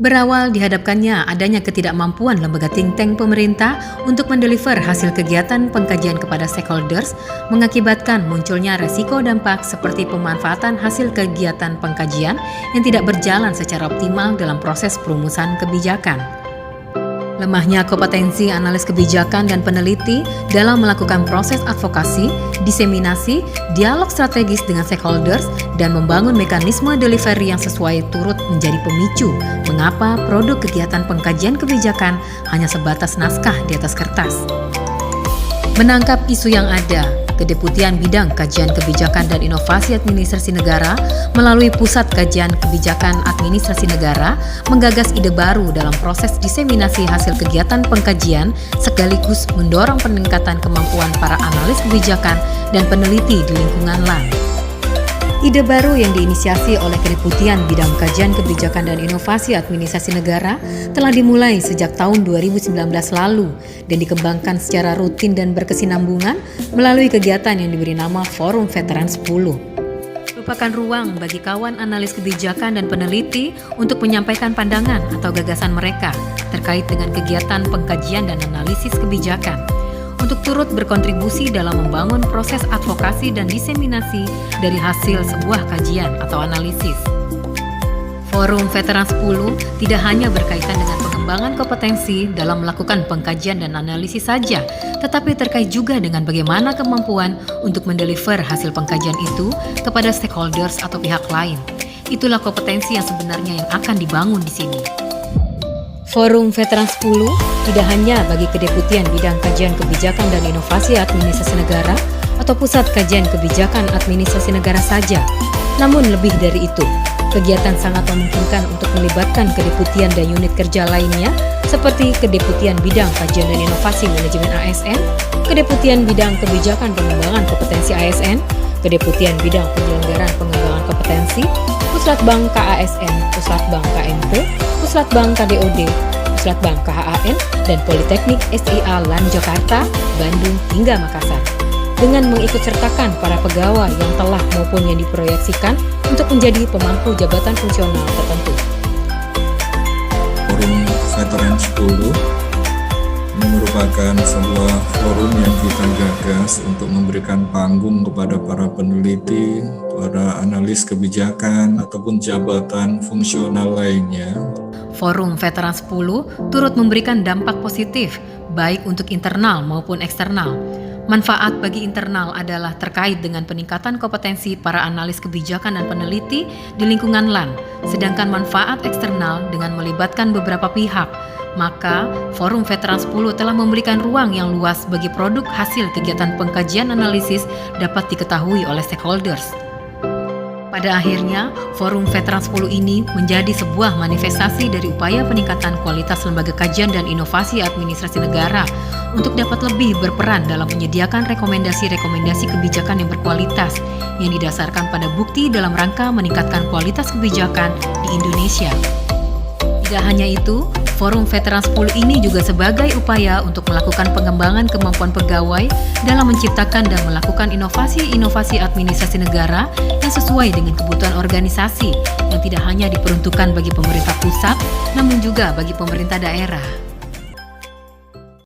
Berawal dihadapkannya adanya ketidakmampuan lembaga think tank pemerintah untuk mendeliver hasil kegiatan pengkajian kepada stakeholders, mengakibatkan munculnya resiko dampak seperti pemanfaatan hasil kegiatan pengkajian yang tidak berjalan secara optimal dalam proses perumusan kebijakan. Lemahnya kompetensi analis kebijakan dan peneliti dalam melakukan proses advokasi, diseminasi, dialog strategis dengan stakeholders, dan membangun mekanisme delivery yang sesuai turut menjadi pemicu mengapa produk kegiatan pengkajian kebijakan hanya sebatas naskah di atas kertas. Menangkap isu yang ada, Kedeputian Bidang Kajian Kebijakan dan Inovasi Administrasi Negara melalui Pusat Kajian Kebijakan Administrasi Negara menggagas ide baru dalam proses diseminasi hasil kegiatan pengkajian sekaligus mendorong peningkatan kemampuan para analis kebijakan dan peneliti di lingkungan LAN. Ide baru yang diinisiasi oleh Kedeputian Bidang Kajian Kebijakan dan Inovasi Administrasi Negara telah dimulai sejak tahun 2019 lalu dan dikembangkan secara rutin dan berkesinambungan melalui kegiatan yang diberi nama Forum Veteran 10. Merupakan ruang bagi kawan analis kebijakan dan peneliti untuk menyampaikan pandangan atau gagasan mereka terkait dengan kegiatan pengkajian dan analisis kebijakan, untuk turut berkontribusi dalam membangun proses advokasi dan diseminasi dari hasil sebuah kajian atau analisis. Forum Veteran 10 tidak hanya berkaitan dengan pengembangan kompetensi dalam melakukan pengkajian dan analisis saja, tetapi terkait juga dengan bagaimana kemampuan untuk mendeliver hasil pengkajian itu kepada stakeholders atau pihak lain. Itulah kompetensi yang sebenarnya yang akan dibangun di sini. Forum Veteran 10 tidak hanya bagi Kedeputian Bidang Kajian Kebijakan dan Inovasi Administrasi Negara atau Pusat Kajian Kebijakan Administrasi Negara saja, namun lebih dari itu, kegiatan sangat memungkinkan untuk melibatkan kedeputian dan unit kerja lainnya seperti Kedeputian Bidang Kajian dan Inovasi Manajemen ASN, Kedeputian Bidang Kebijakan Pengembangan Kompetensi ASN, Kedeputian Bidang Penyelenggaraan Pengembangan Kompetensi, Puslatbang KASN, Puslatbang KMP, Puslatbang KDOD, Puslatbang KHAN, dan Politeknik SIA LAN Jakarta, Bandung, hingga Makassar. Dengan mengikutsertakan para pegawai yang telah maupun yang diproyeksikan untuk menjadi pemangku jabatan fungsional tertentu. Forum Veteran 10 ini merupakan sebuah forum yang kita gagas untuk memberikan panggung kepada para peneliti, para analis kebijakan, ataupun jabatan fungsional lainnya. Forum Veteran 10 turut memberikan dampak positif, baik untuk internal maupun eksternal. Manfaat bagi internal adalah terkait dengan peningkatan kompetensi para analis kebijakan dan peneliti di lingkungan LAN, sedangkan manfaat eksternal dengan melibatkan beberapa pihak. Maka, Forum Veteran 10 telah memberikan ruang yang luas bagi produk hasil kegiatan pengkajian analisis dapat diketahui oleh stakeholders. Pada akhirnya, Forum Veteran 10 ini menjadi sebuah manifestasi dari upaya peningkatan kualitas lembaga kajian dan inovasi administrasi negara untuk dapat lebih berperan dalam menyediakan rekomendasi-rekomendasi kebijakan yang berkualitas yang didasarkan pada bukti dalam rangka meningkatkan kualitas kebijakan di Indonesia. Tidak hanya itu, Forum Veteran 10 ini juga sebagai upaya untuk melakukan pengembangan kemampuan pegawai dalam menciptakan dan melakukan inovasi-inovasi administrasi negara yang sesuai dengan kebutuhan organisasi yang tidak hanya diperuntukkan bagi pemerintah pusat, namun juga bagi pemerintah daerah.